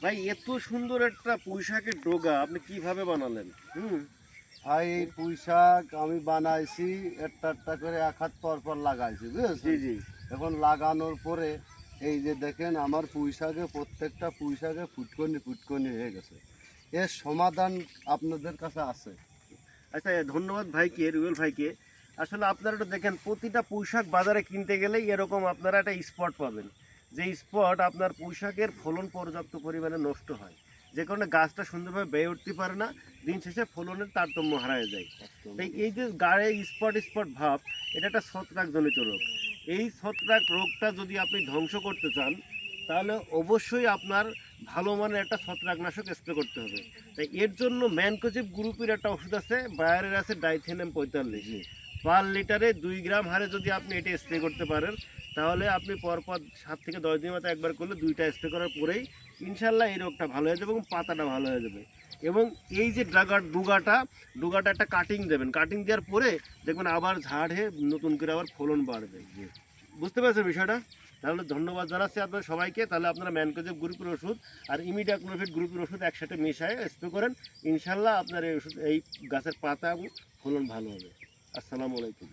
ভাই এত সুন্দর একটা পুঁইশাকের ডোগা আপনি কিভাবে বানালেন? ভাই এই পুঁই শাক আমি বানাইছি একটা একটা করে এক হাত পর পর লাগাইছি, জি বুঝেছেন? জি। এখন লাগানোর পরে এই যে দেখেন আমার পুঁই শাকে প্রত্যেকটা পুঁই শাকে ফুটকনি ফুটকনি হয়ে গেছে। এর সমাধান আপনাদের কাছে আছে। আচ্ছা, ধন্যবাদ ভাইকে, রুবেল ভাইকে। আসলে আপনারা একটু দেখেন, প্রতিটা পুঁইশাক বাজারে কিনতে গেলেই এরকম আপনারা একটা স্পট পাবেন, যে স্পট আপনার পুঁইশাকের ফলন পর্যাপ্ত পরিমাণে নষ্ট হয়, যে কারণে গাছটা সুন্দরভাবে বেড়ে উঠতে পারে না, দিন শেষে ফলনের তারতম্য হারায় যায়। তাই এই যে গায়ে স্পট স্পট ভাব, এটা একটা ছত্রাকজনিত রোগ। এই ছত্রাক রোগটা যদি আপনি ধ্বংস করতে চান, তাহলে অবশ্যই আপনার ভালো মানের একটা ছত্রাকনাশক স্প্রে করতে হবে। তাই এর জন্য ম্যানকোজেব গ্রুপের একটা ওষুধ আছে, বায়ারের আছে ডাইথেনাম 45, পার লিটারে 2 গ্রাম হারে যদি আপনি এটা স্প্রে করতে পারেন, তাহলে আপনি পরপর 7 থেকে 10 দিনের মতো একবার করলে 2টা স্প্রে করার পরেই ইনশাল্লাহ এই রোগটা ভালো হয়ে যাবে এবং পাতাটা ভালো হয়ে যাবে। এবং এই যে ডুগাটা একটা কাটিং দেবেন, কাটিং দেওয়ার পরে দেখবেন আবার ঝাড় হয়ে নতুন করে আবার ফলন বাড়বে। বুঝতে পারছেন বিষয়টা? তাহলে ধন্যবাদ জানাচ্ছি আপনাদের সবাইকে। তাহলে আপনারা ম্যানকোজেব গ্রুপের ওষুধ আর ইমিডাক্লোভিড গ্রুপের ওষুধ একসাথে মিশিয়ে স্প্রে করেন, ইনশাল্লাহ আপনার এই ওষুধ এই গাছের পাতা এবং ফলন ভালো হবে। আসসালামু আলাইকুম।